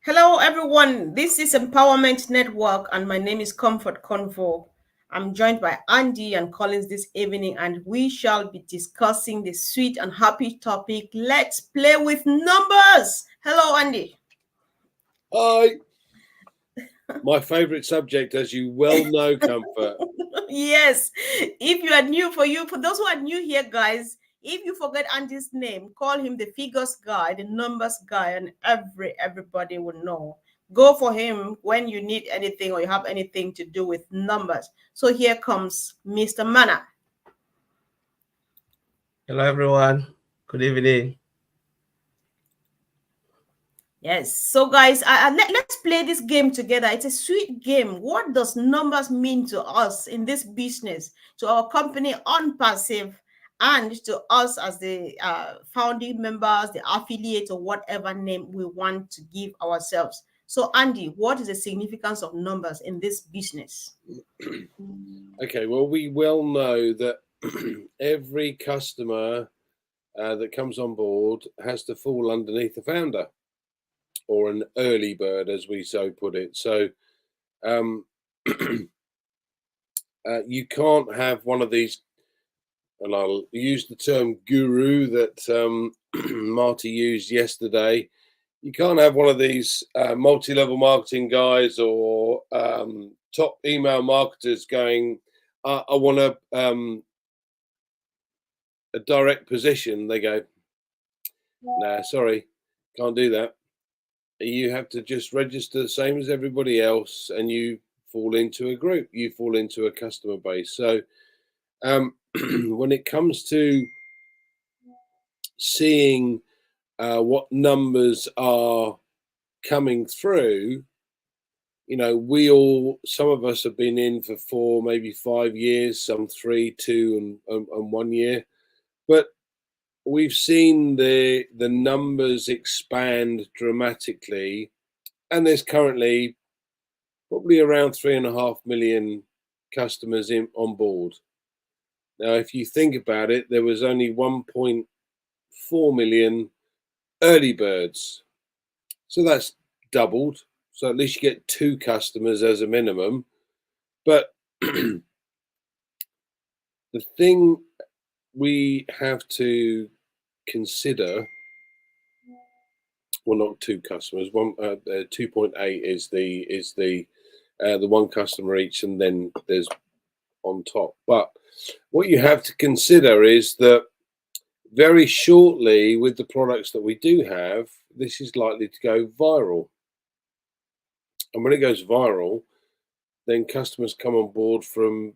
Hello, everyone. This is Empowerment Network, and my name is Comfort Convo. I'm joined by Andy and Collins this evening, and we shall be discussing the sweet and happy topic. Let's play with numbers. Hello, Andy. Hi. My favorite subject, as you well know, Comfort. Yes. If you are new, for those who are new here, guys, if you forget Andy's name, call him the figures guy, the numbers guy, and everybody will know. Go for him when you need anything or you have anything to do with numbers. So here comes Mr. Mana. Hello, everyone. Good evening. Yes. So, guys, let's play this game together. It's a sweet game. What does numbers mean to us in this business, to our company OnPassive, and to us as the founding members, the affiliate, or whatever name we want to give ourselves? So, Andy, what is the significance of numbers in this business? Okay, well, we well know that every customer that comes on board has to fall underneath the founder, or an early bird, as we so put it. So you can't have one of these, and I'll use the term guru that Marty used yesterday. You can't have one of these multi-level marketing guys or top email marketers going, I want a direct position. They go, nah, sorry, can't do that. You have to just register the same as everybody else, and you fall into a group, you fall into a customer base. So when it comes to seeing what numbers are coming through, you know, some of us have been in for 4, maybe 5 years, some 3, 2, and 1 year, but we've seen the numbers expand dramatically, and there's currently probably around 3.5 million customers on board. Now, if you think about it, there was only 1.4 million early birds, so that's doubled. So at least you get 2 customers as a minimum. But the thing we have to consider, well, not 2 customers, 2.8 is the 1 customer each, and then there's on top. But what you have to consider is that very shortly, with the products that we do have, this is likely to go viral. And when it goes viral, then customers come on board from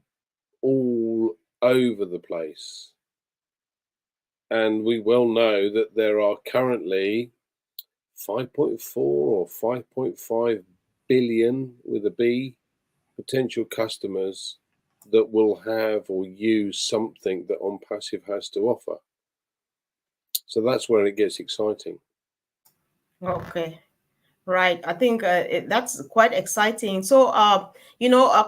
all over the place. And we well know that there are currently 5.4 or 5.5 billion with a B potential customers that will have or use something that OnPassive has to offer. So that's where it gets exciting. Okay. Right. I think that's quite exciting. So,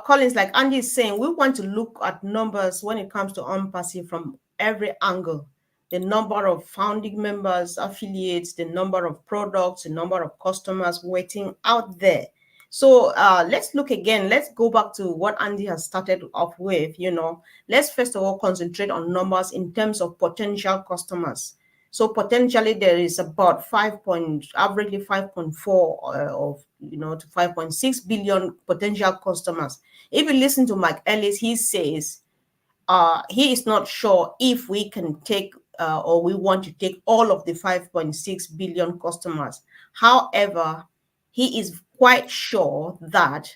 Collins, like Andy is saying, we want to look at numbers when it comes to OnPassive from every angle. The number of founding members, affiliates, the number of products, the number of customers waiting out there. So let's look again. Let's go back to what Andy has started off with. Let's first of all concentrate on numbers in terms of potential customers. So potentially there is about averagely 5.4 to 5.6 billion potential customers. If you listen to Mike Ellis, he says he is not sure if we can take or we want to take all of the 5.6 billion customers. However, he is quite sure that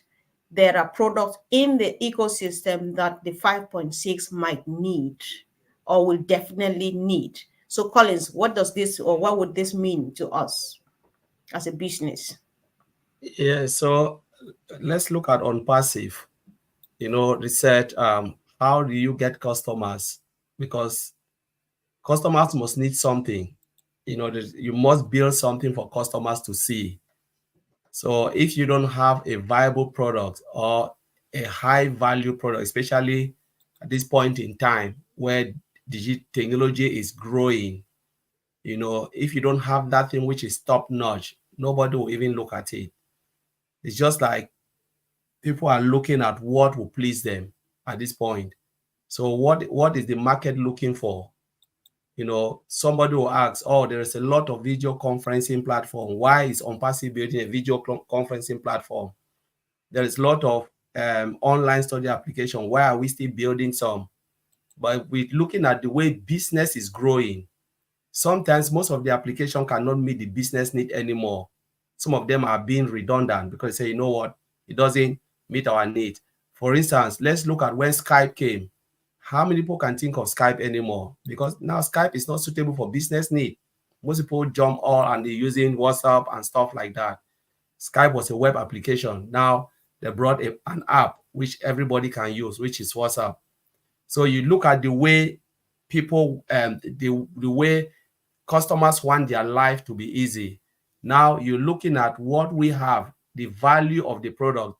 there are products in the ecosystem that the 5.6 might need or will definitely need. So, Collins, what does this or what would this mean to us as a business? Yeah, so let's look at OnPassive. Research, how do you get customers? Because customers must need something. You must build something for customers to see. So if you don't have a viable product or a high value product, especially at this point in time where technology is growing, if you don't have that thing which is top notch, nobody will even look at it. It's just like people are looking at what will please them at this point. So what is the market looking for? Somebody will ask, oh, there is a lot of video conferencing platform. Why is ONPASSIVE building a video conferencing platform? There is a lot of online study application. Why are we still building some? But we're looking at the way business is growing. Sometimes most of the application cannot meet the business need anymore. Some of them are being redundant because they say, you know what, it doesn't meet our need. For instance, let's look at when Skype came. How many people can think of Skype anymore? Because now Skype is not suitable for business need. Most people jump all and they're using WhatsApp and stuff like that. Skype was a web application. Now they brought an app which everybody can use, which is WhatsApp. So you look at the way people, the way customers want their life to be easy. Now you're looking at what we have, the value of the product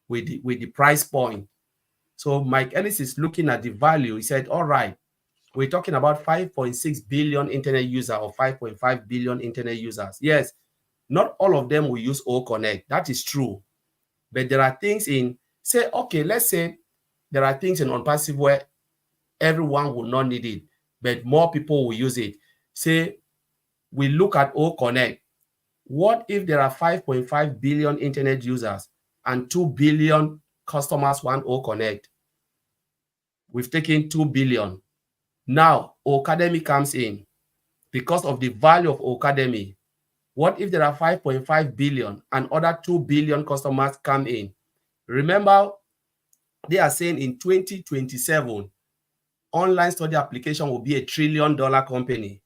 with the price point. So Mike Ellis is looking at the value. He said, all right, we're talking about 5.6 billion internet users or 5.5 billion internet users. Yes, not all of them will use O Connect. That is true. But there are things in, say, okay, let's say there are things in ONPASSIVE where everyone will not need it, but more people will use it. Say, we look at O Connect. What if there are 5.5 billion internet users and 2 billion customers want O Connect? We've taken 2 billion. Now, Academy comes in because of the value of Academy. What if there are 5.5 billion and other 2 billion customers come in? Remember, they are saying in 2027, online study application will be a $1 trillion company.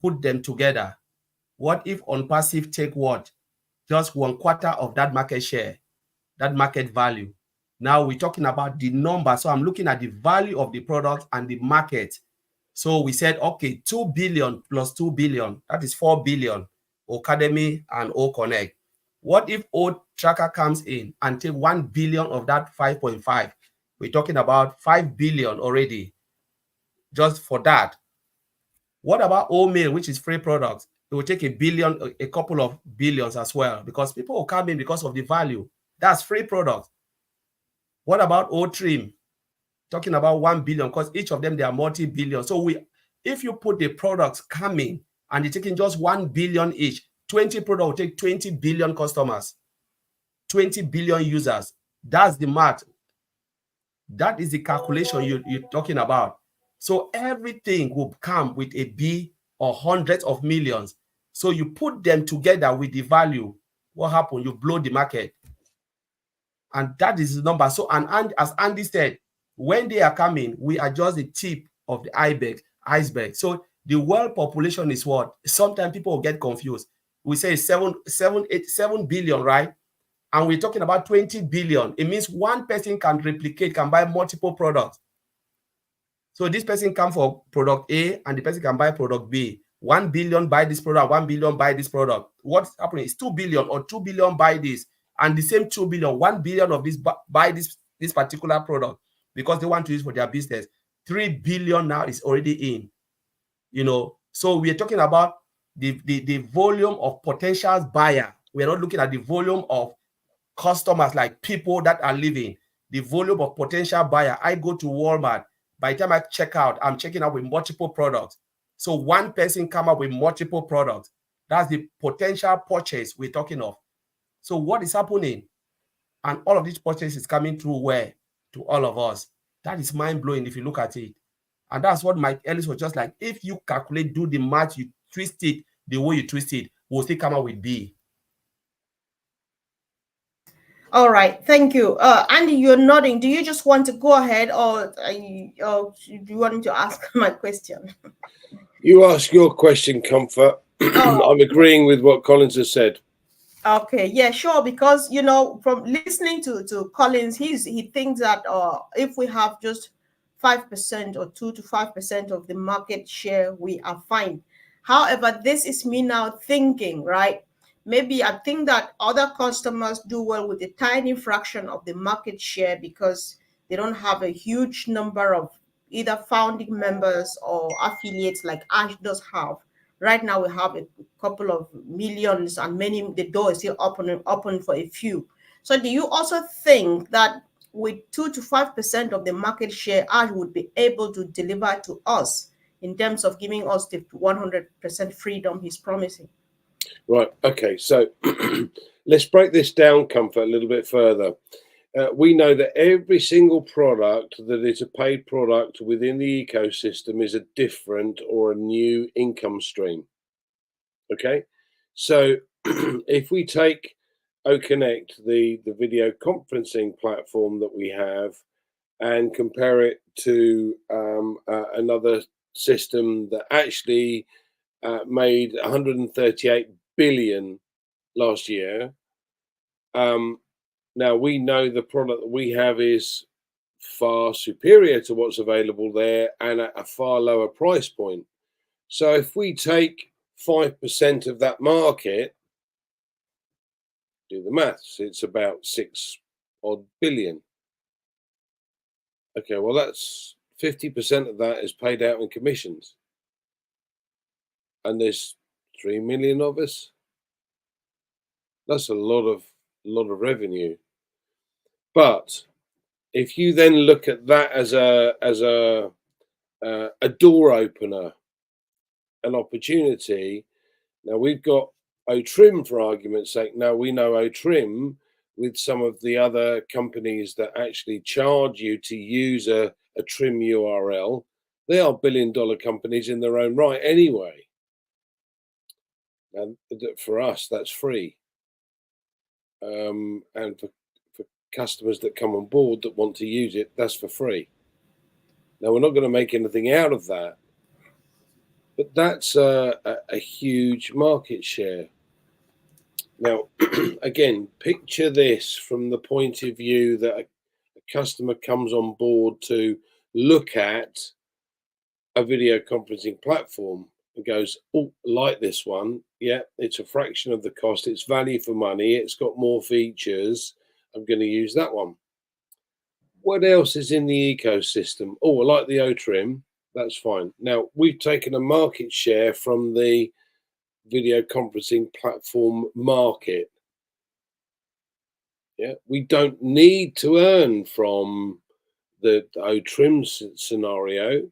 Put them together. What if ONPASSIVE take what? Just 1/4 of that market share, that market value. Now we're talking about the number. So I'm looking at the value of the product and the market. So we said, okay, 2 billion plus 2 billion, that is 4 billion, Academy and O Connect. What if O Tracker comes in and take 1 billion of that 5.5? We're talking about 5 billion already just for that. What about O Mail, which is free products? It will take a billion, a couple of billions as well, because people will come in because of the value. That's free product. What about O Trim? Talking about 1 billion, because each of them, they are multi-billion. So if you put the products coming and you're taking just 1 billion each, 20 products will take 20 billion customers, 20 billion users. That's the math. That is the calculation you're talking about. So everything will come with a B or hundreds of millions. So you put them together with the value. What happened? You blow the market. And that is the number. So, and as Andy said, when they are coming, we are just the tip of the iceberg. So the world population is what? Sometimes people will get confused. We say 7 billion, right? And we're talking about 20 billion. It means one person can replicate, can buy multiple products. So this person come for product A and the person can buy product B. 1 billion buy this product, 1 billion buy this product. What's happening is 2 billion or 2 billion buy this. And the same 2 billion, 1 billion of this buy this particular product because they want to use for their business. 3 billion now is already in. So we are talking about the volume of potential buyer. We are not looking at the volume of customers, like people that are living. The volume of potential buyer. I go to Walmart. By the time I check out, I'm checking out with multiple products. So one person come up with multiple products. That's the potential purchase we're talking of. So what is happening? And all of these purchases coming through where? To all of us. That is mind-blowing if you look at it. And that's what Mike Ellis was just like, if you calculate, do the math, you twist it the way you twist it, we'll still come out with B. All right, thank you. Andy, you're nodding. Do you just want to go ahead, or do you want me to ask my question? You ask your question, Comfort. I'm agreeing with what Collins has said. Okay, yeah, sure. Because from listening to Collins, he thinks that if we have just 5% or 2 to 5% of the market share, we are fine. However, this is me now thinking, right? Maybe I think that other customers do well with a tiny fraction of the market share because they don't have a huge number of either founding members or affiliates like Ash does have. Right now we have a couple of millions, and many, the door is still open for a few. So do you also think that with 2 to 5% of the market share, Ash would be able to deliver to us in terms of giving us the 100% freedom he's promising? Right. Okay. So let's break this down, Comfort, a little bit further. We know that every single product that is a paid product within the ecosystem is a different or a new income stream. Okay. So if we take OConnect, the video conferencing platform that we have, and compare it to another system that actually made 138 billion last year. Now we know the product that we have is far superior to what's available there and at a far lower price point. So if we take 5% of that market, do the maths, it's about 6 odd billion. Okay, well, that's 50% of that is paid out in commissions. And there's 3 million of us. That's a lot of revenue. But if you then look at that as a door opener, an opportunity. Now we've got OTrim, for argument's sake. Now we know OTrim with some of the other companies that actually charge you to use a trim URL. They are billion-dollar companies in their own right anyway. And for us, that's free. And for customers that come on board that want to use it, that's for free. Now, we're not going to make anything out of that, but that's a huge market share. Now, again, picture this from the point of view that a customer comes on board to look at a video conferencing platform and goes, oh, like this one. Yeah, it's a fraction of the cost. It's value for money. It's got more features. I'm going to use that one. What else is in the ecosystem? Oh, I like the OTrim. That's fine. Now, we've taken a market share from the video conferencing platform market. Yeah, we don't need to earn from the OTrim scenario,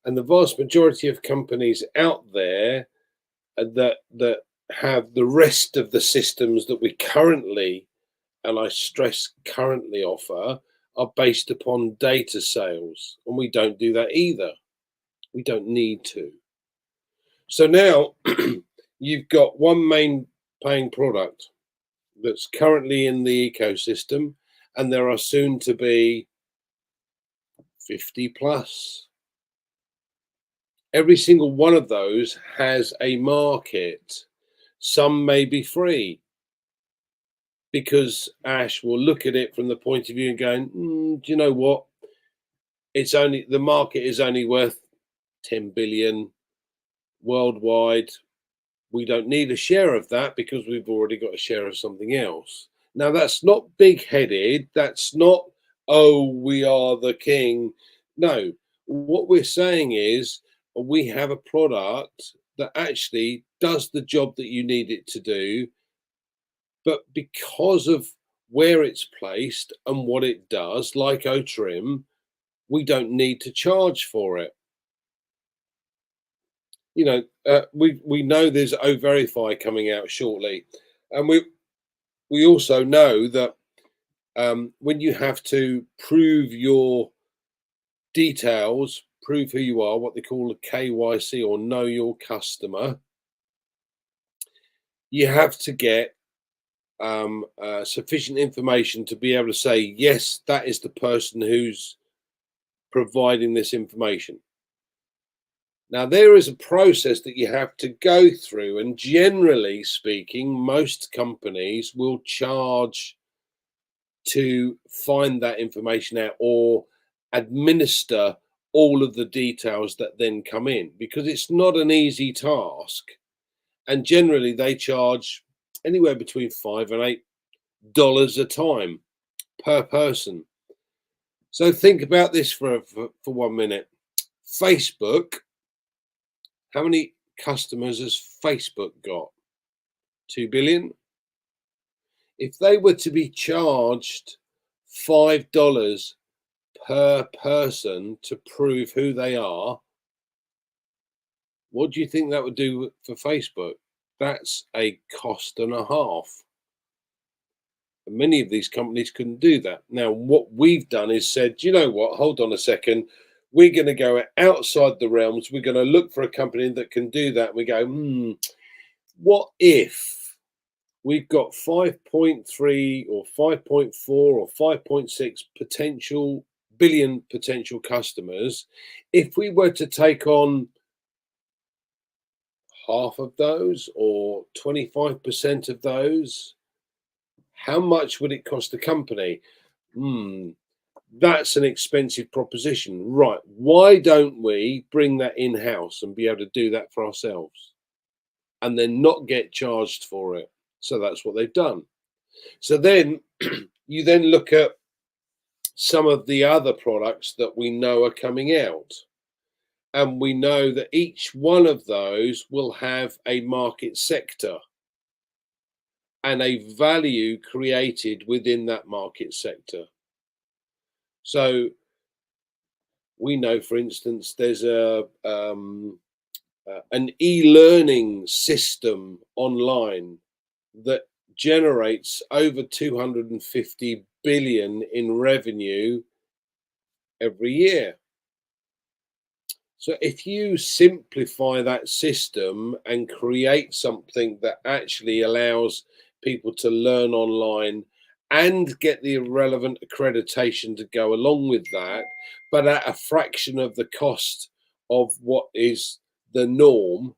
and the vast majority of companies out there that have the rest of the systems that we currently, and I stress currently, offer are based upon data sales, and we don't do that either. We don't need to. So now you've got one main paying product that's currently in the ecosystem, and there are soon to be 50 plus. Every single one of those has a market. Some may be free because Ash will look at it from the point of view and going, do you know what? It's only, the market is only worth 10 billion worldwide. We don't need a share of that because we've already got a share of something else. Now, that's not big-headed. That's not, oh, we are the king. No, what we're saying is we have a product that actually does the job that you need it to do, but because of where it's placed and what it does, like OTrim, we don't need to charge for it. You know, we know there's O-Verify coming out shortly, and we also know that when you have to prove your details, prove who you are, what they call a KYC or know your customer, you have to get sufficient information to be able to say, yes, that is the person who's providing this information. Now, there is a process that you have to go through, and generally speaking, most companies will charge to find that information out or administer all of the details that then come in, because it's not an easy task. And generally, they charge anywhere between $5 and $8 a time per person. So think about this for 1 minute. Facebook, how many customers has Facebook got? 2 billion. If they were to be charged $5 per person to prove who they are, what do you think that would do for Facebook? That's a cost and a half. And many of these companies couldn't do that. Now, what we've done is said, you know what, hold on a second. We're going to go outside the realms. We're going to look for a company that can do that. We go, what if we've got 5.3 or 5.4 or 5.6 billion potential customers? If we were to take on half of those or 25% of those, how much would it cost the company? That's an expensive proposition. Right. Why don't we bring that in-house and be able to do that for ourselves and then not get charged for it? So that's what they've done. So then you then look at some of the other products that we know are coming out. And we know that each one of those will have a market sector and a value created within that market sector. So we know, for instance, there's an e-learning system online that generates over 250 billion in revenue every year. So if you simplify that system and create something that actually allows people to learn online and get the relevant accreditation to go along with that, but at a fraction of the cost of what is the norm,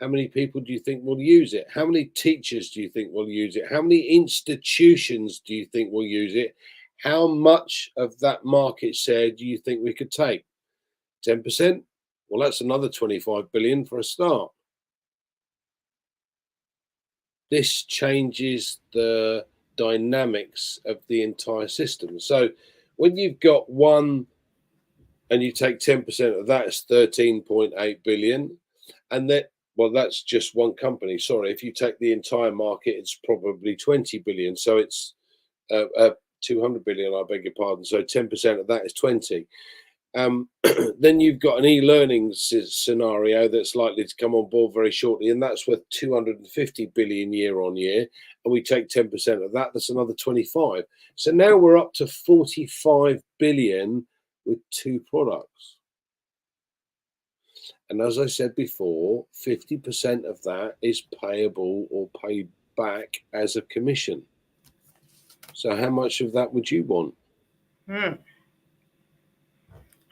how many people do you think will use it? How many teachers do you think will use it? How many institutions do you think will use it? How much of that market share do you think we could take? 10%? Well, that's another 25 billion for a start. This changes the dynamics of the entire system. So when you've got one and you take 10% of that, it's 13.8 billion. And that, well, that's just one company. Sorry, if you take the entire market, it's probably 20 billion. So it's 200 billion, I beg your pardon. So 10% of that is 20. Then you've got an e-learning scenario that's likely to come on board very shortly, and that's worth 250 billion year on year. And we take 10% of that, that's another 25. So now we're up to 45 billion with two products. And as I said before, 50% of that is payable or paid back as a commission. So how much of that would you want?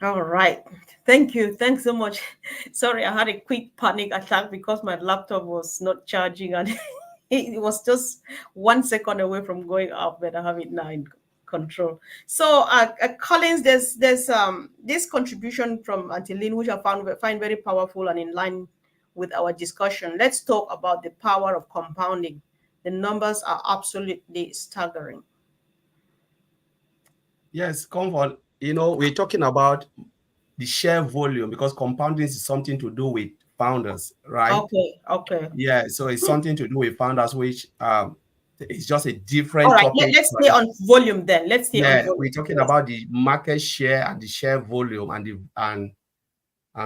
All right. Thank you. Thanks so much. Sorry, I had a quick panic attack because my laptop was not charging and it was just 1 second away from going up, but I have it now in control. So, Collins, there's this contribution from Auntie Lynn, which I find very powerful and in line with our discussion. Let's talk about the power of compounding. The numbers are absolutely staggering. Yes, Comfort. We're talking about the share volume because compounding is something to do with founders, right? Okay. Yeah, so it's something to do with founders, which it's just a All different right, topic. let's stay on volume then. Let's stay on Yeah, volume. we're talking about the market share and the share volume and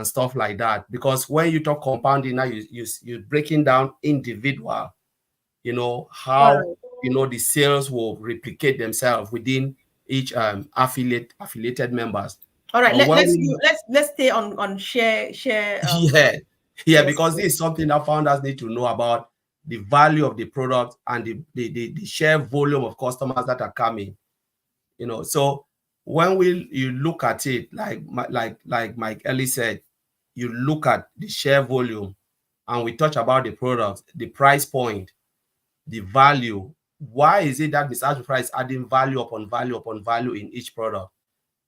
stuff like that. Because when you talk compounding, now you're breaking down individual, how the sales will replicate themselves within each affiliated members. All right, But when let's stay on share. yeah, Yes. because this is something that founders need to know about the value of the product and the share volume of customers that are coming. So when you look at it, like Mike Ellie said, you look at the share volume and we touch about the product, the price point, the value. Why is it that Mr. Price is adding value upon value upon value in each product?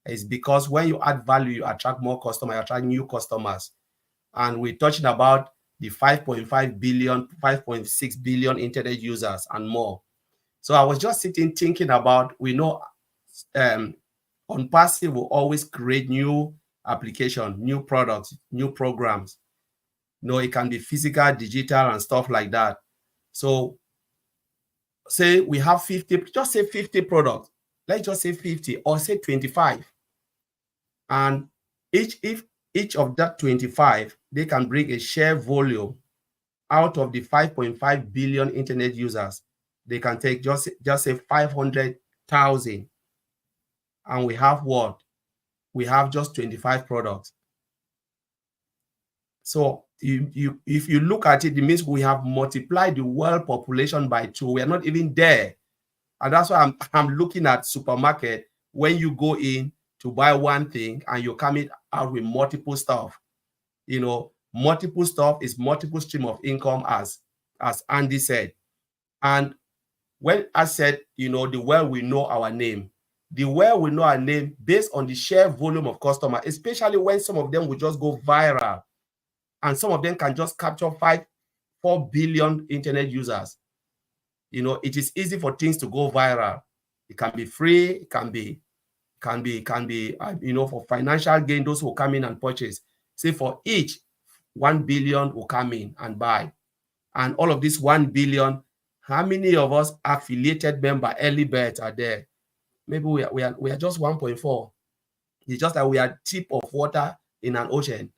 It's because when you add value, you attract more customers, you attract new customers. And we're talking about the 5.5 billion, 5.6 billion internet users and more. So I was just sitting thinking about, we know ONPASSIVE will always create new applications, new products, new programs. it can be physical, digital, and stuff like that. So say we have 50, just say 50 products. Let's just say 50 or say 25. And if each of that 25, they can bring a share volume out of the 5.5 billion internet users, they can take just say 500,000. And we have what? We have just 25 products. So if you look at it, it means we have multiplied the world population by 2. We are not even there. And that's why I'm looking at supermarket. When you go in to buy one thing and you're coming out with multiple stuff, multiple stuff is multiple stream of income, as Andy said. And when I said, the world will know our name, the world will know our name based on the share volume of customer, especially when some of them will just go viral and some of them can just capture 4 billion internet users. It is easy for things to go viral. It can be free, it can be for financial gain, those who come in and purchase. Say for each 1 billion will come in and buy. And all of this 1 billion, how many of us affiliated member early birds are there? Maybe we are just 1.4. It's just that we are tip of water in an ocean.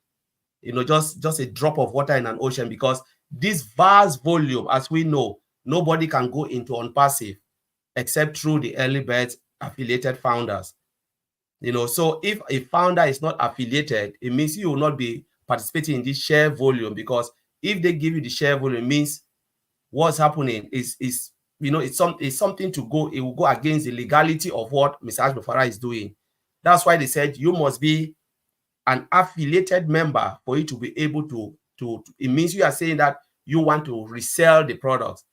Just a drop of water in an ocean, because this vast volume, as we know, nobody can go into Unpassive except through the early birds affiliated founders. So if a founder is not affiliated, it means you will not be participating in this share volume, because if they give you the share volume, it means what's happening is it's something to go. It will go against the legality of what Mr. Ashbufara is doing. That's why they said you must be an affiliated member for you to be able to it means you are saying that you want to resell the product,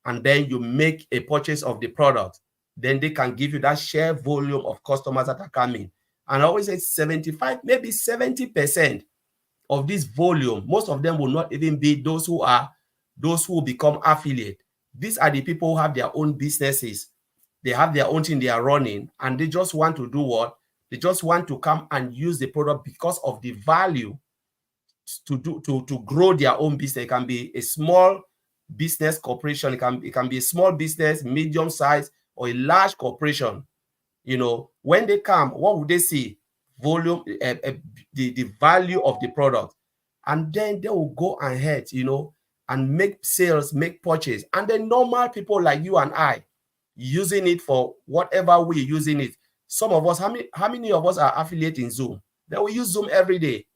and then you make a purchase of the product, then they can give you that share volume of customers that are coming. And I always say 75, maybe 70% of this volume, most of them will not even be those who become affiliate. These are the people who have their own businesses. They have their own thing they are running, and they just want to do what? They just want to come and use the product because of the value to grow their own business. It can be a small business corporation. It can be a small business, medium size, or a large corporation. When they come, what would they see? Volume, the value of the product, and then they will go ahead, and make sales, make purchase. And then normal people like you and I, using it for whatever we're using it. Some of us, how many of us are affiliate in Zoom? Then we use Zoom every day.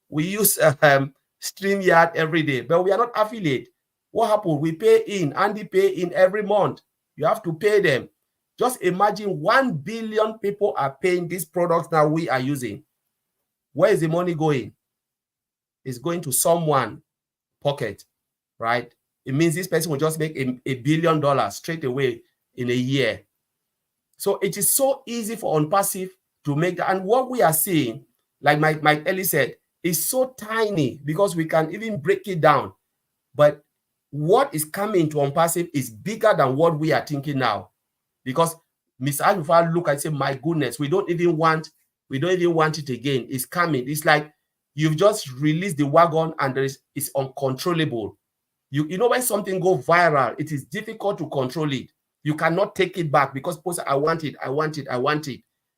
We use StreamYard every day, but we are not affiliate. What happened? We pay in, and they pay in every month. You have to pay them. Just imagine 1 billion people are paying these products that we are using. Where is the money going? It's going to someone's pocket, right? It means this person will just make $1 billion straight away in a year. So it is so easy for Unpassive to make that. And what we are seeing, like Mike Ellie said, is so tiny because we can even break it down. But what is coming to Unpassive is bigger than what we are thinking now. Because Mr. Alpha look and say, my goodness, we don't even want it again. It's coming. It's like you've just released the wagon and it's uncontrollable. You know when something goes viral, it is difficult to control it. You cannot take it back because people say, I want it.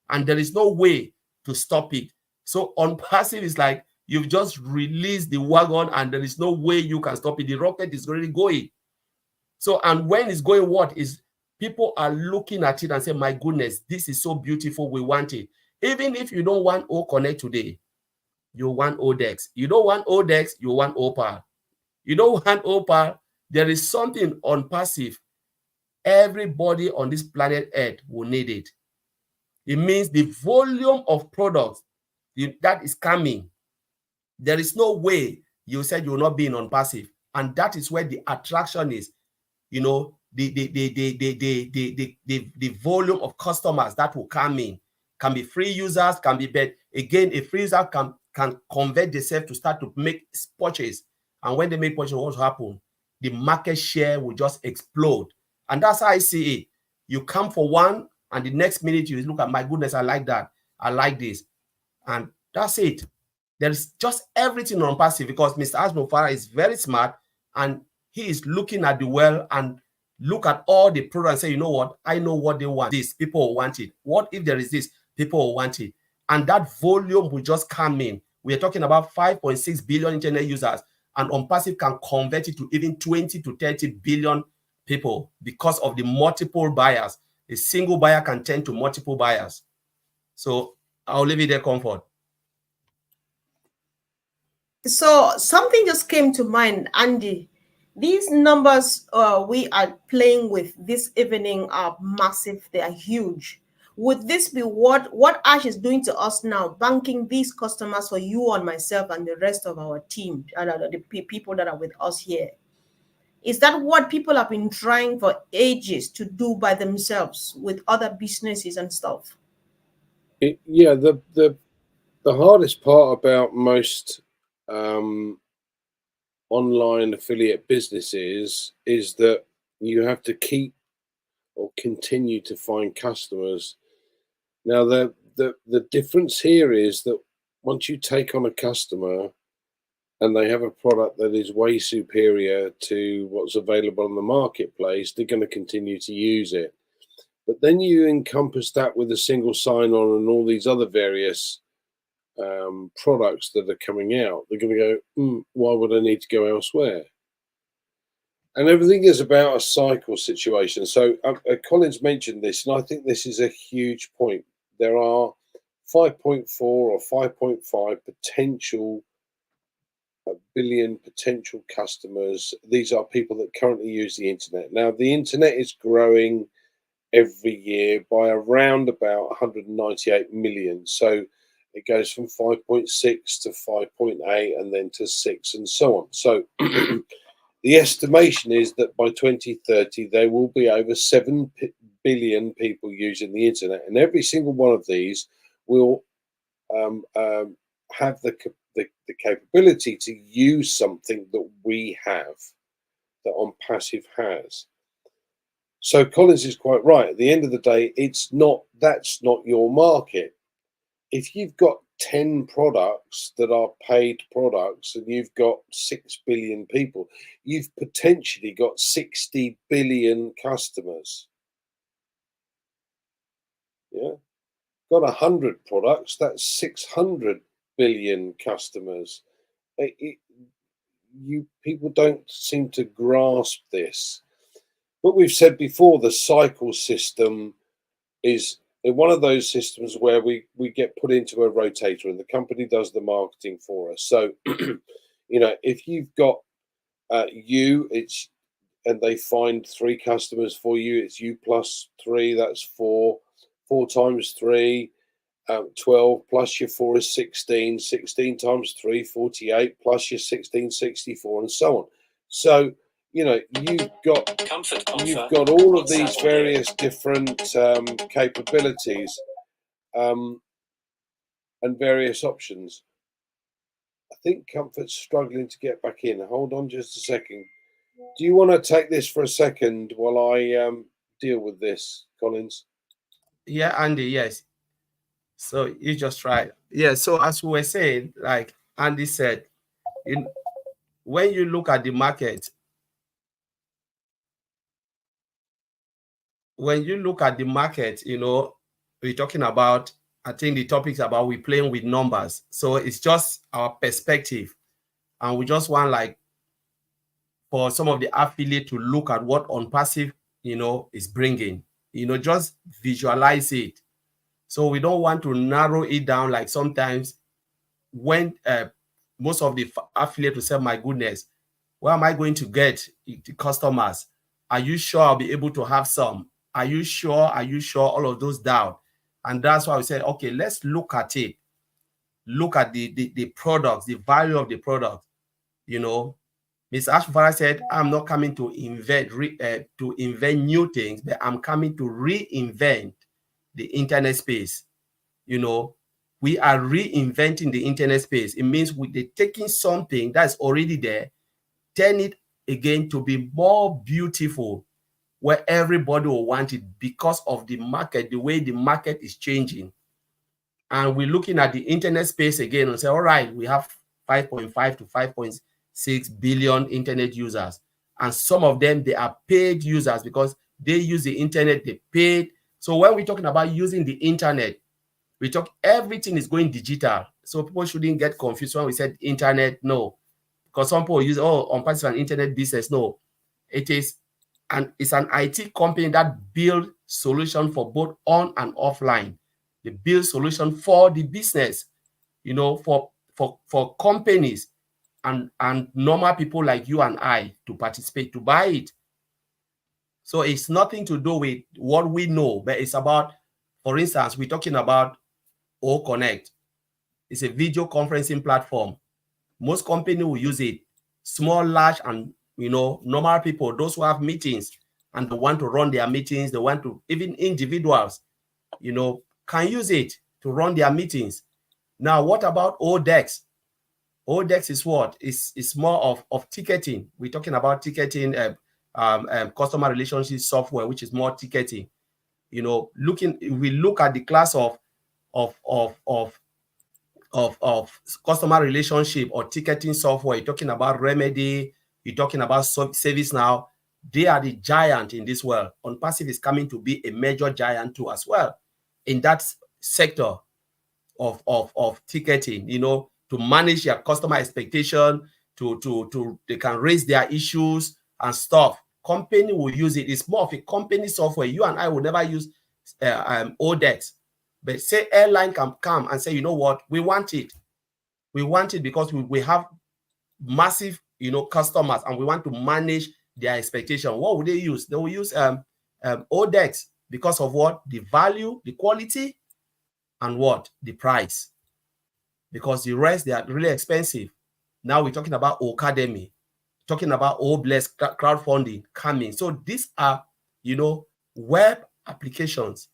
And there is no way to stop it. So Unpassive is like you've just released the wagon and there is no way you can stop it. The rocket is already going. So, and when it's going, what is people are looking at it and say, my goodness, this is so beautiful. We want it. Even if you don't want O Connect today, you want ODEX. You don't want ODEX, you want OPAL. You don't want OPAL, there is something Unpassive. Everybody on this planet Earth will need it. It means the volume of products that is coming, there is no way you said you will not be in Unpassive. And that is where the attraction is. The volume of customers that will come in can be free users, can be bet. Again, a free user can convert themselves to start to make purchase. And when they make purchase, what will happen? The market share will just explode. And that's how I see it. You come for one, and the next minute you look at, my goodness, I like that. I like this. And that's it. There is just everything on passive because Mr. Asmofara is very smart and he is looking at the well and look at all the products and say, you know what? I know what they want. This, people will want it. What if there is this? People will want it. And that volume will just come in. We are talking about 5.6 billion internet users, and ONPASSIVE can convert it to even 20 to 30 billion people because of the multiple buyers. A single buyer can tend to multiple buyers. So I'll leave it there, Comfort. So something just came to mind, Andy. These numbers we are playing with this evening are massive. They are huge. Would this be what Ash is doing to us now, banking these customers for you and myself and the rest of our team and the people that are with us here? Is that what people have been trying for ages to do by themselves with other businesses and stuff? Yeah, the hardest part about most online affiliate businesses is that you have to keep or continue to find customers. Now, the difference here is that once you take on a customer and they have a product that is way superior to what's available on the marketplace, they're going to continue to use it. But then you encompass that with a single sign-on and all these other various products that are coming out. They're going to go, why would I need to go elsewhere? And everything is about a cycle situation. So Collins mentioned this, and I think this is a huge point. There are 5.4 or 5.5 potential billion potential customers. These are people that currently use the internet. Now, the internet is growing every year by around about 198 million. So it goes from 5.6 to 5.8 and then to 6 and so on. So the estimation is that by 2030, there will be over 7 billion people using the internet. And every single one of these will have the capability to use something that we have, that ONPASSIVE has. So Collins is quite right. At the end of the day, that's not your market. If you've got 10 products that are paid products and you've got 6 billion people, you've potentially got 60 billion customers. Yeah. Got 100 products, that's 600 billion customers. People don't seem to grasp this. But we've said before, the cycle system is one of those systems where we get put into a rotator and the company does the marketing for us. So, if you've got and they find 3 customers for you, it's you plus 3, that's 4. 4 times 3, 12 plus your 4 is 16. 16 times 3, 48 plus your 16, 64, and so on. So, you've got all of these various different capabilities and various options. I think Comfort's struggling to get back in. Hold on just a second. Do you want to take this for a second while I deal with this, Collins? Yeah, Andy, yes. So you just try. Yeah, so as we were saying, like Andy said, when you look at the market, we're talking about, I think the topic is about we're playing with numbers. So it's just our perspective. And we just want for some of the affiliate to look at what ONPASSIVE, is bringing, just visualize it. So we don't want to narrow it down. Like sometimes when most of the affiliate will say, my goodness, where am I going to get the customers? Are you sure I'll be able to have some? Are you sure? All of those doubt. And that's why we said, okay, let's look at it. Look at the products, the value of the product. Ms. Ashfara said, I'm not coming to invent new things, but I'm coming to reinvent the internet space. We are reinventing the internet space. It means we're taking something that's already there, turn it again to be more beautiful, where everybody will want it because of the market, the way the market is changing. and we're looking at the internet space again and say, all right, we have 5.5 to 5.6 billion internet users. And some of them, they are paid users because they use the internet, they paid. So when we're talking about using the internet, we talk everything is going digital. So people shouldn't get confused when we said internet. No, because some people use, oh, ONPASSIVE an internet business. No, it's an IT company that build solution for both on and offline. They build solution for the business, for companies and normal people like you and I to participate, to buy it. So it's nothing to do with what we know, but it's about, for instance, we're talking about O Connect. It's a video conferencing platform. Most companies will use it. Small, large, and normal people, those who have meetings and they want to run their meetings, they want to, even individuals, can use it to run their meetings. Now, what about ODEX? ODEX is what? It's more of ticketing. We're talking about ticketing, customer relationship software, which is more ticketing. We look at the class of customer relationship or ticketing software. You're talking about Remedy, you're talking about ServiceNow. They are the giant in this world. ONPASSIVE is coming to be a major giant too as well in that sector of ticketing, to manage your customer expectation, to they can raise their issues and stuff. Company will use it. It's more of a company software. You and I will never use ODEX. But say airline can come and say, you know what, we want it. We want it because we have massive, customers, and we want to manage their expectation. What would they use? They will use ODEX because of what? The value, the quality, and what? The price. Because the rest, they are really expensive. Now we're talking about Academy, talking about Bless crowdfunding coming. So these are, web applications.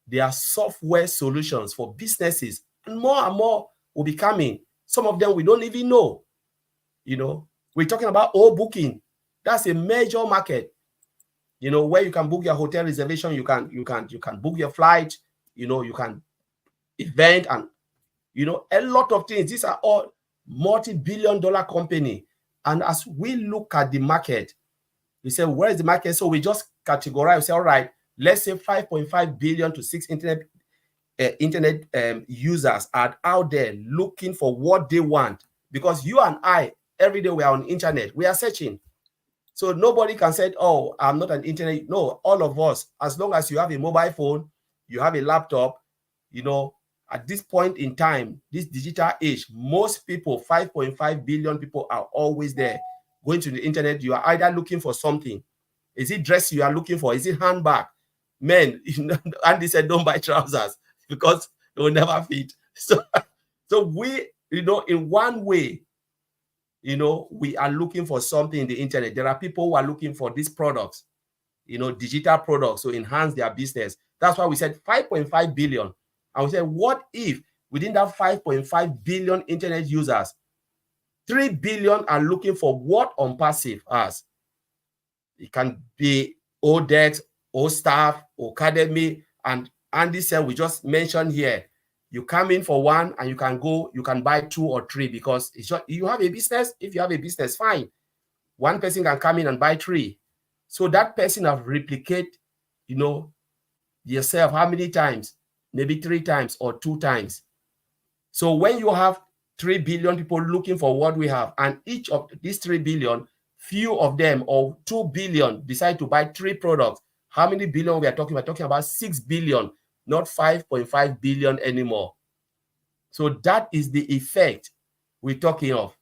They are software solutions for businesses, and more will be coming. Some of them we don't even know. We're talking about booking. That's a major market. Where you can book your hotel reservation, you can book your flight. You can event and a lot of things. These are all multi-billion-dollar company. And as we look at the market, we say, where is the market? So we just categorize. We say, all right, let's say 5.5 billion to 6 internet users are out there looking for what they want. Because you and I, every day we are on internet, we are searching. So nobody can say, oh, I'm not an internet. No, all of us, as long as you have a mobile phone, you have a laptop, at this point in time, this digital age, most people, 5.5 billion people are always there going to the internet. You are either looking for something. Is it dress you are looking for? Is it handbag? Men, Andy said, don't buy trousers because they will never fit. So we, in one way, we are looking for something in the internet. There are people who are looking for these products, digital products to enhance their business. That's why we said 5.5 billion. And we said, what if within that 5.5 billion internet users, 3 billion are looking for what ONPASSIVE has? It can be ODEX, OStaff, Academy, and Andy said, we just mentioned here, you come in for one and you can buy 2 or 3 because it's just, you have a business. If you have a business, fine. One person can come in and buy 3. So that person have replicate, yourself how many times? Maybe 3 times or 2 times. So when you have 3 billion people looking for what we have, and each of these 3 billion, few of them or 2 billion decide to buy 3 products, how many billion we are talking? We're talking about 6 billion, not 5.5 billion anymore. So that is the effect we're talking of.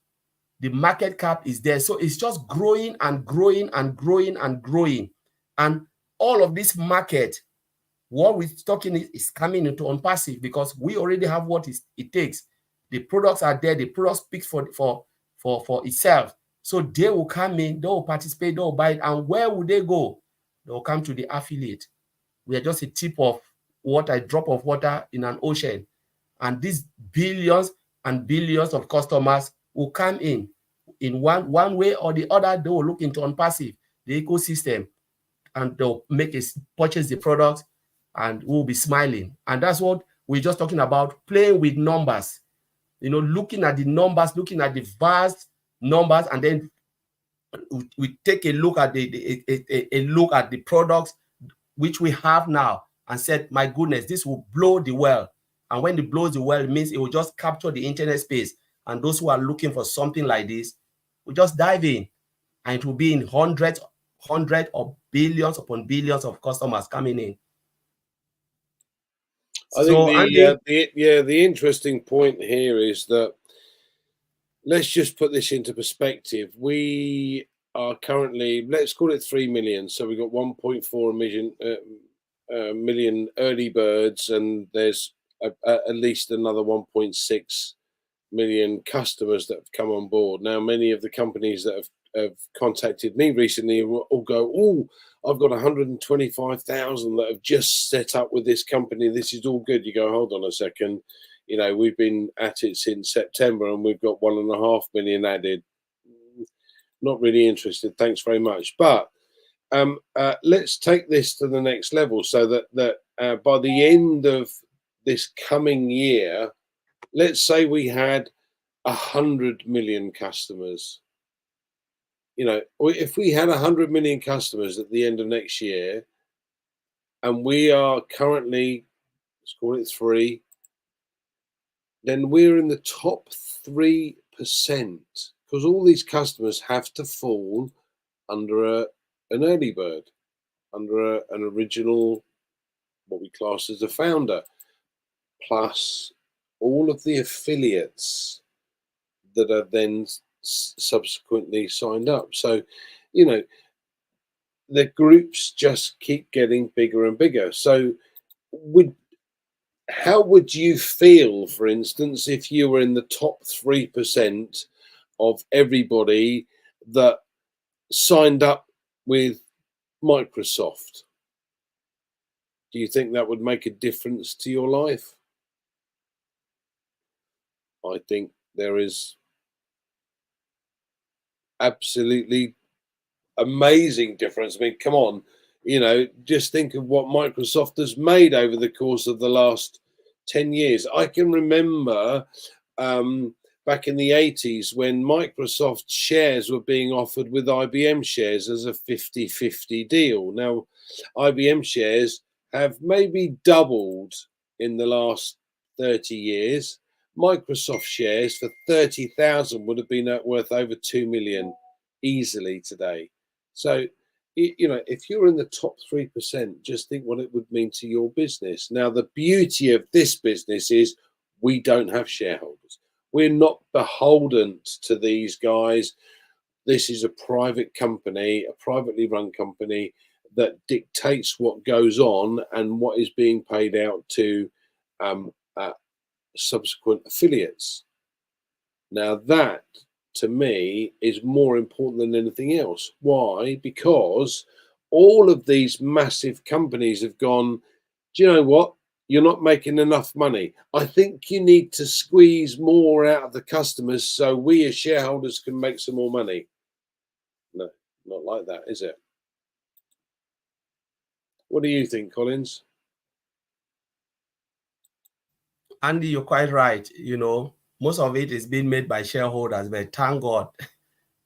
The market cap is there. So it's just growing and growing and growing and growing. And all of this market, what we're talking is coming into ONPASSIVE because we already have what it takes. The products are there. The product speaks for itself. So they will come in, they will participate, they will buy it. And where will they go? They will come to the affiliate. We are just a tip of water, a drop of water in an ocean. And these billions and billions of customers will come in one way or the other. They will look into ONPASSIVE, the ecosystem, and they'll purchase the products, and we'll be smiling. And that's what we're just talking about playing with numbers, looking at the numbers, looking at the vast numbers, and then we take a look at a look at the products which we have now and said, my goodness, this will blow the well. And when it blows the well, it means it will just capture the internet space. And those who are looking for something like this will just dive in, and it will be in hundreds of billions upon billions of customers coming in. I think the interesting point here is that, let's just put this into perspective. We are currently, let's call it 3 million. So we've got 1.4 million early birds, and there's at least another 1.6 million customers that have come on board. Now, many of the companies that have contacted me recently all go, oh, I've got 125,000 that have just set up with this company. This is all good. You go, hold on a second. We've been at it since September and we've got 1.5 million added. Not really interested. Thanks very much. But let's take this to the next level, so that by the end of this coming year, let's say we had 100 million customers. If we had 100 million customers at the end of next year, and we are currently, let's call it 3, then we're in the top 3%, because all these customers have to fall under an early bird, under an original, what we class as a founder, plus all of the affiliates that are then subsequently signed up. So, the groups just keep getting bigger and bigger. So how would you feel, for instance, if you were in the top 3% of everybody that signed up with Microsoft? Do you think that would make a difference to your life? I think there is absolutely amazing difference. I mean, come on, just think of what Microsoft has made over the course of the last 10 years. I can remember back in the 80s when Microsoft shares were being offered with IBM shares as a 50-50 deal. Now, IBM shares have maybe doubled in the last 30 years. Microsoft shares for 30,000 would have been worth over 2 million easily today. So, if you're in the top 3%, just think what it would mean to your business. Now, the beauty of this business is we don't have shareholders. We're not beholden to these guys. This is a private company, a privately run company that dictates what goes on and what is being paid out to subsequent affiliates. Now, that to me is more important than anything else. Why? Because all of these massive companies have gone, do you know what? You're not making enough money. I think you need to squeeze more out of the customers so we as shareholders can make some more money. No, not like that, is it? What do you think, Collins? Andy, you're quite right. Most of it is being made by shareholders, but thank God,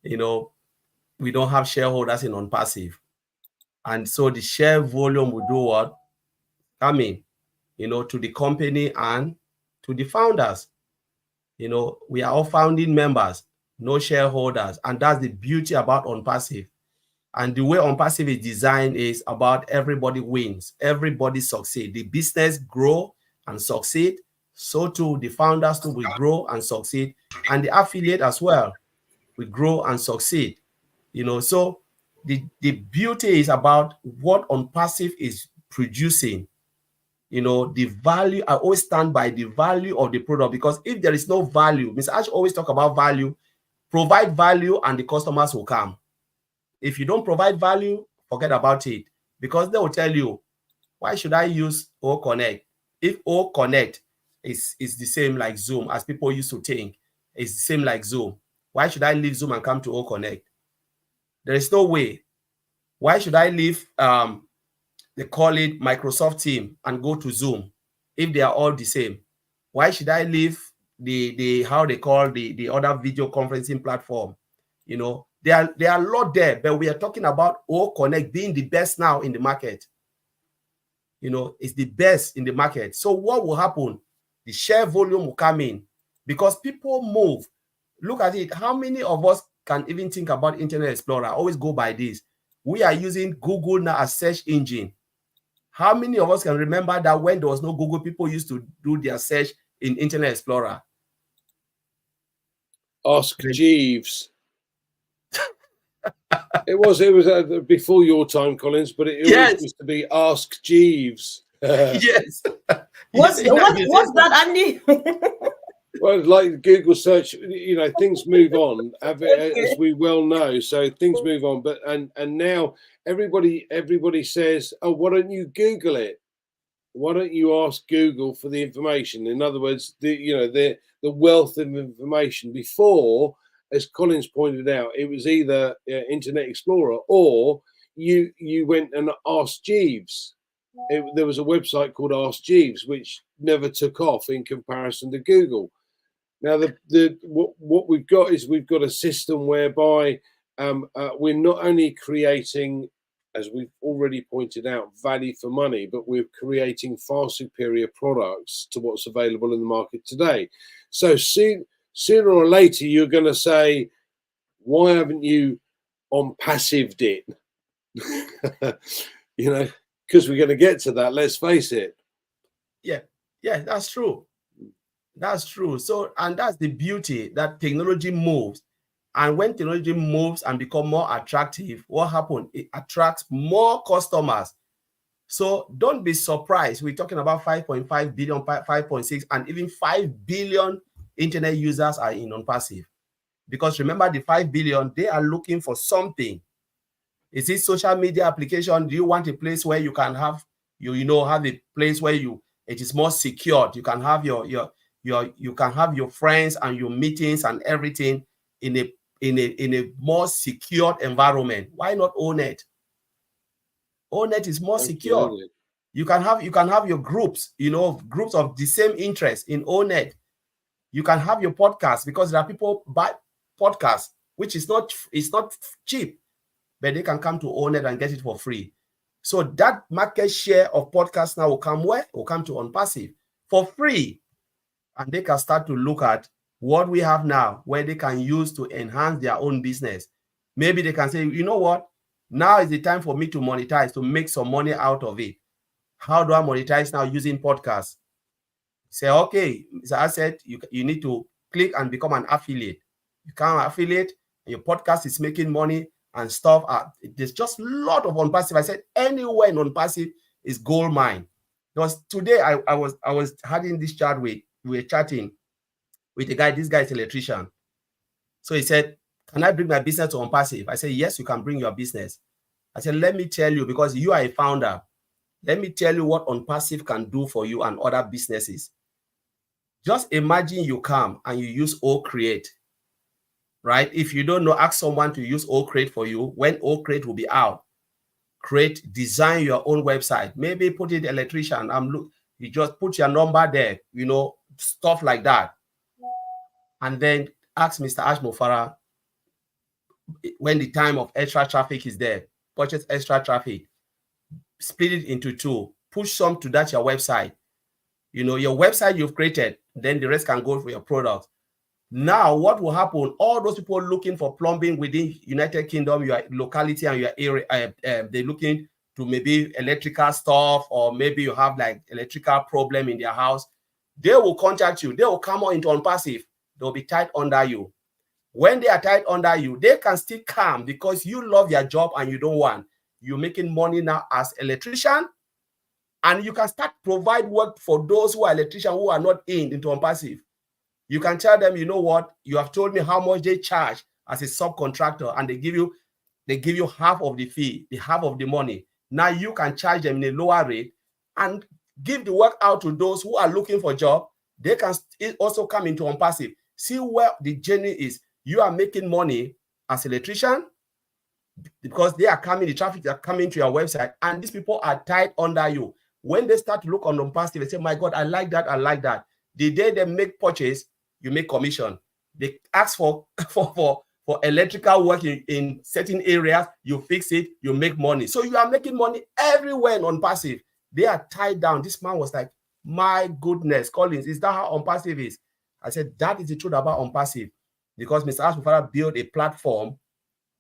we don't have shareholders in ONPASSIVE. And so the share volume will do what? Coming, to the company and to the founders. We are all founding members, no shareholders. And that's the beauty about ONPASSIVE. And the way ONPASSIVE is designed is about everybody wins, everybody succeed. The business grow and succeed. So too, the founders too will grow and succeed. And the affiliate as well will grow and succeed. So the beauty is about what ONPASSIVE is producing. The value, I always stand by the value of the product, because if there is no value, Mr. Ash always talk about value, provide value and the customers will come. If you don't provide value, forget about it, because they will tell you, why should I use O Connect? If O Connect is the same like Zoom, as people used to think, it's the same like Zoom, why should I leave Zoom and come to O Connect? There is no way. Why should I leave, they call it Microsoft Team, and go to Zoom? if they are all the same? Why should I leave the how they call the other video conferencing platform? You know, there are a lot there, but we are talking about O Connect being the best now in the market. You know, it's the best in the market. So what will happen? The share volume will come in because people move. Look at it. How many of us can even think about Internet Explorer? Always go by this. We are using Google now as search engine. How many of us can remember that when there was no Google, people used to do their search in Internet Explorer? Ask Jeeves. It was before your time, Collins, but it Yes. always used to be Ask Jeeves. Yes. What's that, Andy? Well, like Google search, you know, things move on, as we well know. So things move on, but and now everybody says, "Oh, why don't you Google it? Why don't you ask Google for the information?" In other words, the wealth of information. Before, as Collins pointed out, it was either Internet Explorer or you went and asked Jeeves. There was a website called Ask Jeeves, which never took off in comparison to Google. Now, what we've got is we've got a system whereby we're not only creating, as we've already pointed out, value for money, but we're creating far superior products to what's available in the market today. So sooner or later, you're going to say, why haven't you unpassived it? You know, because we're going to get to that. Let's face it. Yeah, that's true. That's true. So, and that's the beauty that technology moves. And when technology moves and become more attractive, what happens? It attracts more customers. So don't be surprised. We're talking about 5.5 billion, 5.6, and even 5 billion internet users are in unpassive. Because remember, the 5 billion, they are looking for something. Is it social media application? Do you want a place where you can have, have a place where it is more secured? You can have you can have your friends and your meetings and everything in a more secured environment. Why not ONET? ONET is more secure. You can have your groups, groups of the same interest in ONET. You can have your podcast because there are people buy podcasts, which is not cheap, but they can come to ONET and get it for free. So that market share of podcasts now will come where? Will come to Unpassive for free. And they can start to look at what we have now, where they can use to enhance their own business. Maybe they can say, you know what? Now is the time for me to monetize, to make some money out of it. How do I monetize now using podcasts? Say, okay, as I said, you need to click and become an affiliate. You become an affiliate, and your podcast is making money and stuff. There's just a lot of Unpassive. I said, anywhere in Unpassive is gold mine. Because today I was having this chat we were chatting with a guy. This guy is an electrician. So he said, can I bring my business to Unpassive? I said, yes, you can bring your business. I said, let me tell you, because you are a founder, let me tell you what Unpassive can do for you and other businesses. Just imagine you come and you use OCreate, right? If you don't know, ask someone to use OCreate for you. When OCreate will be out, design your own website. Maybe put it electrician. You just put your number there, stuff like that. And then ask Mr. Ashmofara when the time of extra traffic is there, purchase extra traffic, split it into two, push some to that your website. Your website you've created, then the rest can go for your product. Now, what will happen? All those people looking for plumbing within United Kingdom, your locality and your area, they're looking to maybe electrical stuff, or maybe you have like electrical problem in their house. They will contact you. They will come on into Unpassive. They'll be tight under you. When they are tight under you, they can still come because you love your job and you don't want. You're making money now as electrician, and you can start provide work for those who are electricians who are not into Unpassive. You can tell them, you know what, you have told me how much they charge as a subcontractor, and they give you half of the fee, the half of the money. Now you can charge them in a lower rate and give the work out to those who are looking for a job. They can also come into Unpassive. See where the journey is. You are making money as an electrician because they are coming, the traffic are coming to your website, and these people are tight under you. When they start to look on unpassive, they say, my God, I like that, I like that. The day they make purchase, you make commission. They ask for electrical work in certain areas, you fix it, you make money. So you are making money everywhere on passive. They are tied down. This man was like, my goodness, Collins, is that how unpassive is? I said, that is the truth about unpassive. Because Mr. Ashmufara built a platform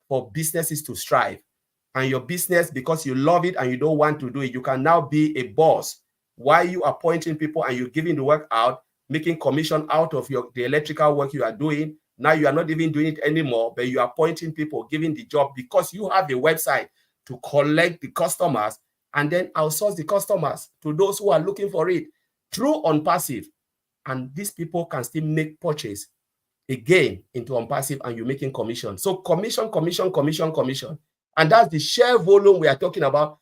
for businesses to strive. And your business, because you love it and you don't want to do it, you can now be a boss. While you are appointing people and you're giving the work out, making commission out of the electrical work you are doing. Now you are not even doing it anymore, but you are appointing people, giving the job because you have a website to collect the customers and then outsource the customers to those who are looking for it through unpassive. And these people can still make purchase again into unpassive and you're making commission. So commission. And that's the share volume we are talking about.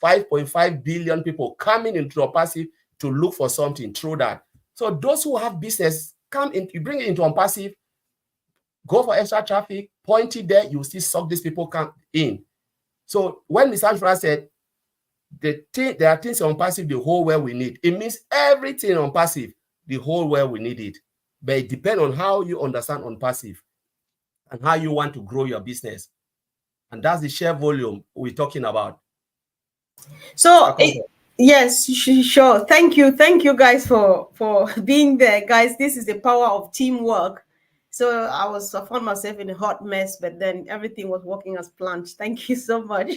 5.5 billion people coming into unpassive to look for something through that. So those who have business, come in, you bring it into unpassive, go for extra traffic, point it there, you still suck these people come in. So when Mr. Ashford said, there are things on passive the whole world we need, it means everything on passive, the whole world we need it. But it depends on how you understand on passive and how you want to grow your business. And that's the share volume we're talking about. So yes, sure. Thank you guys for being there, guys. This is the power of teamwork. So I found myself in a hot mess, but then everything was working as planned. Thank you so much.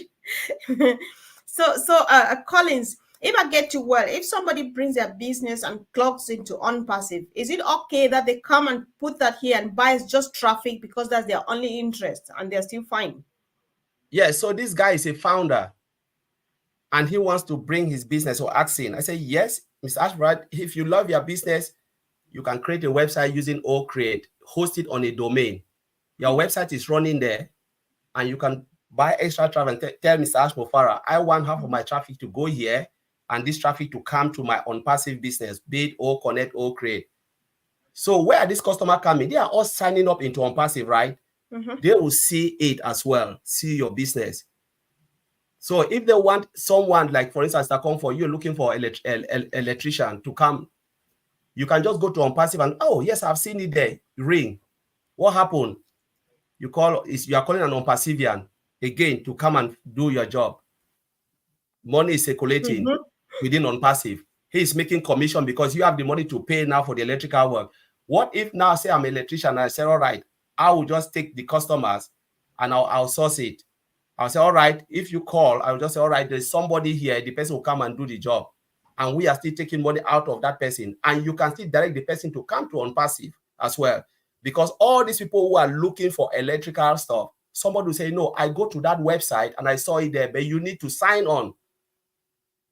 So Collins, if I get you well, if somebody brings their business and clocks into unpassive, is it okay that they come and put that here and buys just traffic because that's their only interest and they're still fine? Yeah, so this guy is a founder and he wants to bring his business or asking. I say, yes, Mr. Ashbrad, if you love your business, you can create a website using OCreate, host it on a domain. Your website is running there and you can buy extra traffic and tell Mr. Ashmufara, I want half of my traffic to go here and this traffic to come to my unpassive business, be it OConnect or Create. So where are these customers coming? They are all signing up into unpassive, right? They will see it as well, see your business. So if they want someone, like for instance, that come for you looking for electrician to come, you can just go to unpassive and, oh yes, I've seen it there. Ring. What happened? You are calling an unpassivian again to come and do your job. Money is circulating within unpassive. He is making commission because you have the money to pay now for the electrical work. What if now say I'm an electrician and I say, all right, I will just take the customers and I'll outsource it. I'll say, all right, if you call, I'll just say, all right, there's somebody here, the person will come and do the job. And we are still taking money out of that person. And you can still direct the person to come to unpassive as well. Because all these people who are looking for electrical stuff, somebody will say, no, I go to that website and I saw it there, but you need to sign on,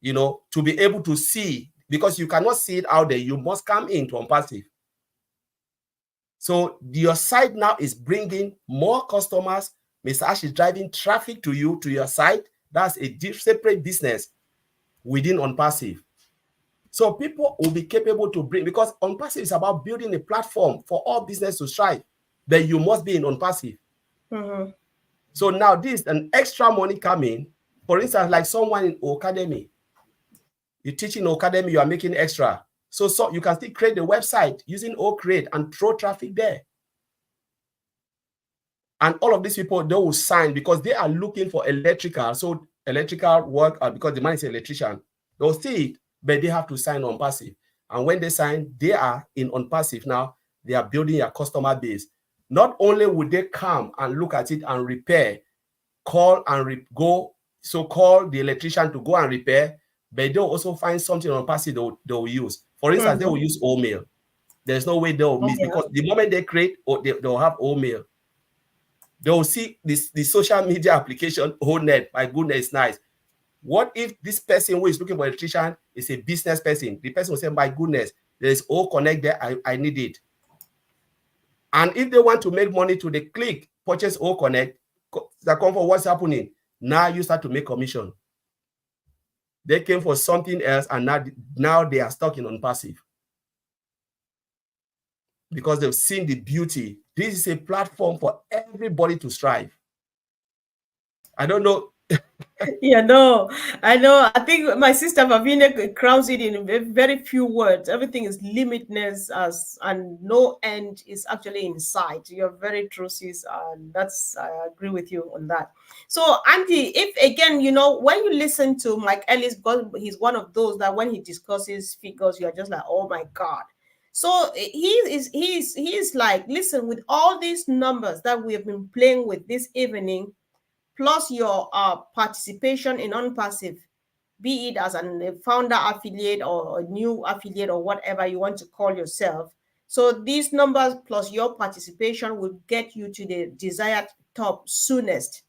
you know, to be able to see, because you cannot see it out there. You must come into unpassive. So your site now is bringing more customers. Mr. Ash is driving traffic to you, to your site. That's a separate business within unpassive. So people will be capable to bring, because unpassive is about building a platform for all business to strive. Then you must be in unpassive. So now this is an extra money coming. For instance, like someone in Academy, you teach in Academy, you are making extra. So you can still create the website using OCreate and throw traffic there. And all of these people, they will sign because they are looking for electrical. So electrical work, because the man is an electrician, they'll see it, but they have to sign on passive. And when they sign, they are in unpassive now. They are building a customer base. Not only would they come and look at it and repair, call and go, so call the electrician to go and repair, but they'll also find something on passive they'll use. For instance, they will use OMail. There's no way they'll miss, because the moment they create, they'll have OMail. They'll see the social media application, net. My goodness, nice. What if this person who is looking for an electrician is a business person? The person will say, my goodness, there's OConnect there, I need it. And if they want to make money to the click, purchase OConnect, the comfort, what's happening? Now you start to make commission. They came for something else, and now they are stuck in unpassive. Because they've seen the beauty. This is a platform for everybody to strive. I don't know. Yeah, no, I know. I think my sister Vavina crowns it in very few words. Everything is limitless, as and no end is actually in sight. You're very true, sis. And that's I agree with you on that. So, Andy, if again, when you listen to Mike Ellis, because he's one of those that when he discusses figures, you're just like, oh my God. So he's like, listen, with all these numbers that we have been playing with this evening, plus your participation in unpassive, be it as a founder affiliate or a new affiliate or whatever you want to call yourself. So these numbers plus your participation will get you to the desired top soonest.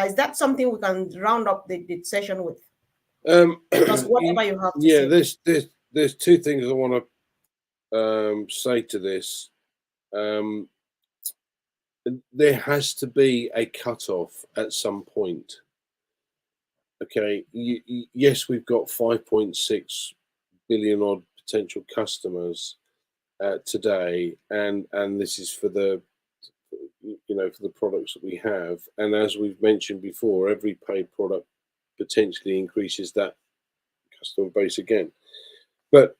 Is that something we can round up the session with? Plus whatever you have to yeah, say. there's two things I want to say to this. There has to be a cutoff at some point. Okay, yes, we've got 5.6 billion odd potential customers today, and this is for the for the products that we have. And as we've mentioned before, every paid product potentially increases that customer base again. But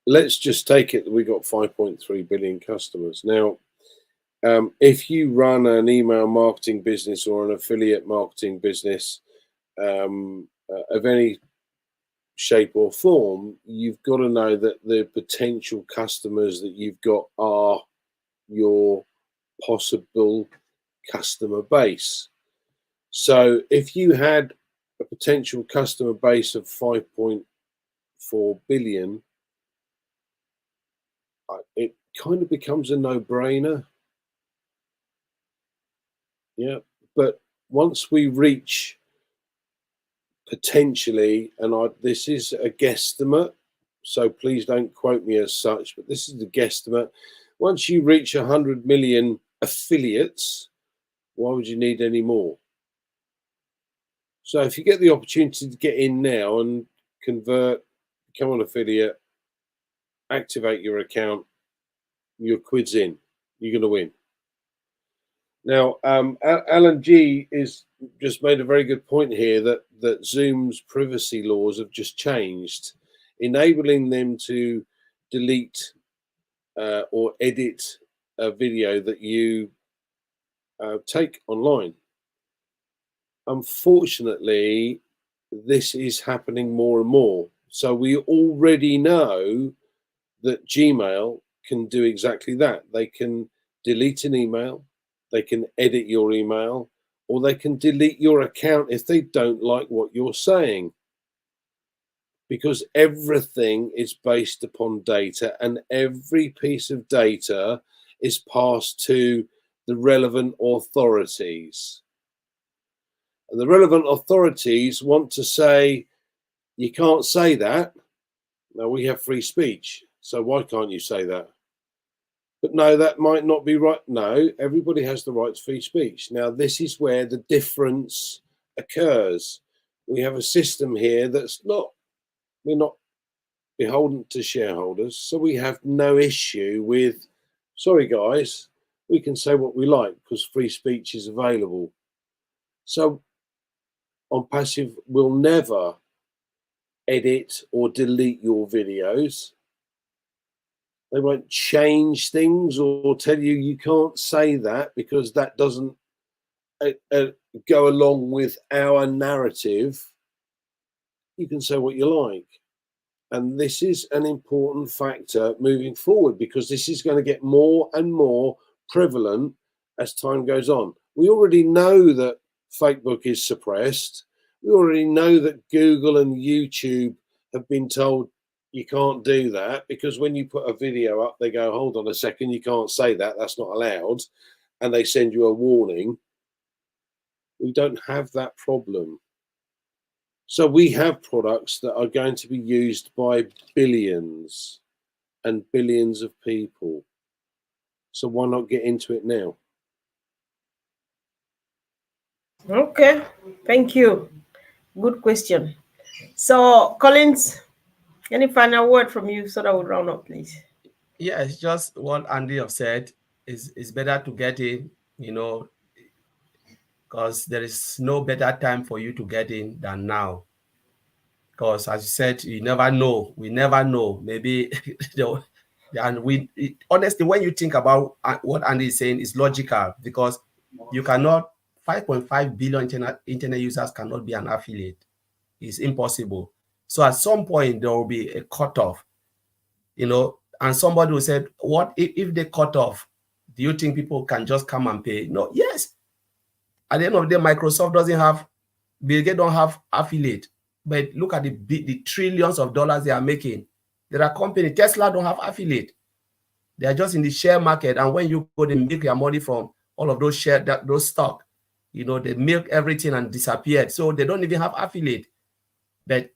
let's just take it that we got 5.3 billion customers now. If you run an email marketing business or an affiliate marketing business of any shape or form, you've got to know that the potential customers that you've got are your possible customer base. So if you had a potential customer base of 5.4 billion, it kind of becomes a no-brainer. Yeah, but once we reach potentially, and this is a guesstimate, so please don't quote me as such, but this is the guesstimate. Once you reach 100 million affiliates, why would you need any more? So if you get the opportunity to get in now and convert, become an affiliate, activate your account, your quid's in, you're going to win. Now, Alan G is just made a very good point here that Zoom's privacy laws have just changed, enabling them to delete or edit a video that you take online. Unfortunately, this is happening more and more. So we already know that Gmail can do exactly that. They can delete an email, they can edit your email, or they can delete your account if they don't like what you're saying. Because everything is based upon data, and every piece of data is passed to the relevant authorities. And the relevant authorities want to say, you can't say that. Now, we have free speech, so why can't you say that? But no, that might not be right. No, everybody has the right to free speech. Now, this is where the difference occurs. We have a system here we're not beholden to shareholders, so we have no issue with, sorry guys, we can say what we like because free speech is available. So ONPASSIVE will never edit or delete your videos. They won't change things or tell you can't say that because that doesn't go along with our narrative. You can say what you like. And this is an important factor moving forward because this is going to get more and more prevalent as time goes on. We already know that Facebook is suppressed. We already know that Google and YouTube have been told you can't do that because when you put a video up, they go, hold on a second, you can't say that, that's not allowed. And they send you a warning. We don't have that problem. So we have products that are going to be used by billions and billions of people. So why not get into it now? Okay, thank you. Good question. So, Collins, any final word from you so that we'll round up, please? Yeah, it's just what Andy have said. Is better to get in, because there is no better time for you to get in than now. Because as you said, you never know. We never know. Maybe and honestly, when you think about what Andy is saying, is logical because you cannot 5.5 billion internet users cannot be an affiliate. It's impossible. So at some point there will be a cutoff, and somebody will say, what if they cut off? Do you think people can just come and pay? No, yes. At the end of the day, Microsoft doesn't have, Bill Gates don't have affiliate. But look at the trillions of dollars they are making. There are companies, Tesla don't have affiliate. They are just in the share market. And when you go, they make your money from all of those shares, those stock. They milk everything and disappeared. So they don't even have affiliate. But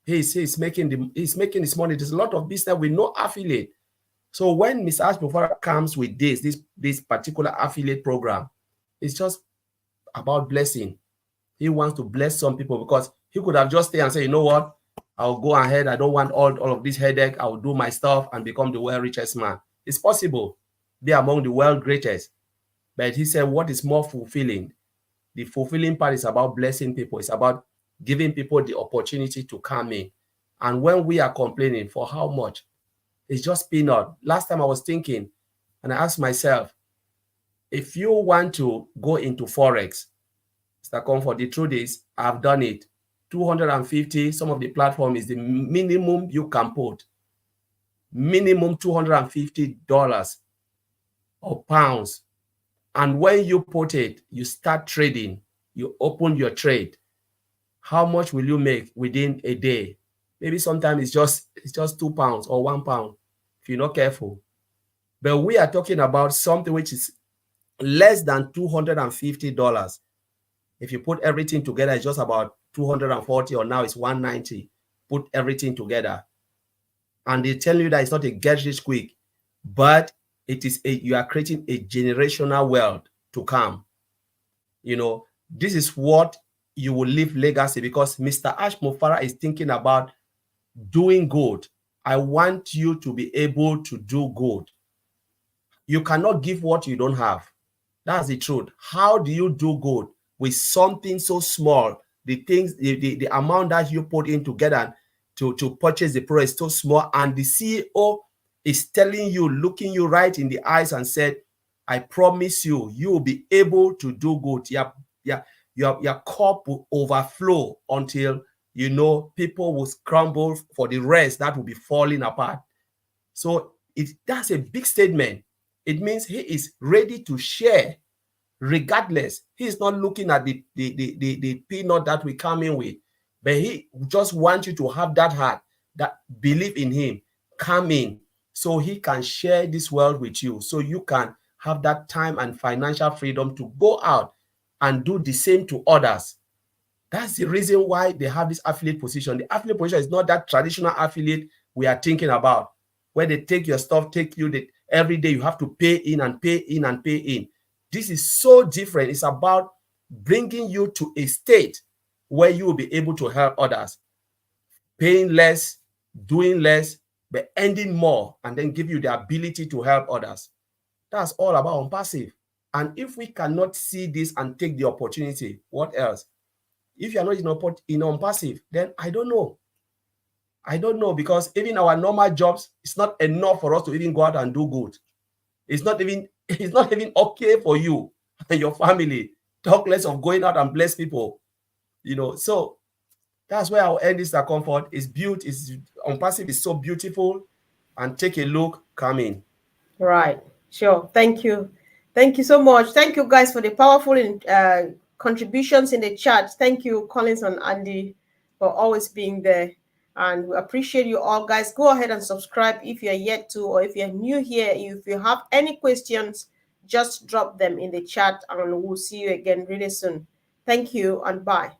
he's making his money. There's a lot of business with no affiliate. So when Mr. Ashbufara comes with this particular affiliate program, it's just about blessing. He wants to bless some people because he could have just stayed and said, you know what, I'll go ahead. I don't want all of this headache. I'll do my stuff and become the world richest man. It's possible. Be among the world greatest. But he said, what is more fulfilling? The fulfilling part is about blessing people. It's about giving people the opportunity to come in. And when we are complaining, for how much? It's just peanut. Last time I was thinking, and I asked myself, if you want to go into Forex, Mr. Comfort, the truth is, I've done it. 250, some of the platform is the minimum you can put. Minimum $250 or pounds. And when you put it, you start trading, you open your trade. How much will you make within a day? Maybe sometimes it's just 2 pounds or 1 pound if you're not careful. But we are talking about something which is less than $250. If you put everything together, it's just about 240, or now it's 190. Put everything together. And they tell you that it's not a get rich quick, but it is you are creating a generational wealth to come. This is what you will leave legacy, because Mr. Ash Mufara is thinking about doing good. I want you to be able to do good. You cannot give what you don't have. That's the truth. How do you do good with something so small? The amount that you put in together to purchase the product is so small, and the CEO is telling you, looking you right in the eyes and said, I promise you, you will be able to do good. Your cup will overflow until people will scramble for the rest that will be falling apart. So that's a big statement. It means he is ready to share regardless. He is not looking at the peanut that we come in with, but he just wants you to have that heart, that believe in him, come in, so he can share this world with you, so you can have that time and financial freedom to go out and do the same to others. That's the reason why they have this affiliate position. The affiliate position is not that traditional affiliate we are thinking about, where they take your stuff, take you every day you have to pay in and pay in and pay in. This is so different. It's about bringing you to a state where you will be able to help others, paying less, doing less, but earning more, and then give you the ability to help others. That's all about ONPASSIVE. And if we cannot see this and take the opportunity, what else? If you are not in ONPASSIVE, then I don't know. I don't know, because even our normal jobs, it's not enough for us to even go out and do good. It's not even okay for you and your family. Talk less of going out and bless people. So that's where I'll end this. The comfort is built. ONPASSIVE is so beautiful. And take a look, come in. Right. Sure. Thank you. Thank you so much. Thank you guys for the powerful contributions in the chat. Thank you, Collins and Andy, for always being there. And we appreciate you all, guys. Go ahead and subscribe if you're yet to, or if you're new here. If you have any questions, just drop them in the chat, and we'll see you again really soon. Thank you and bye.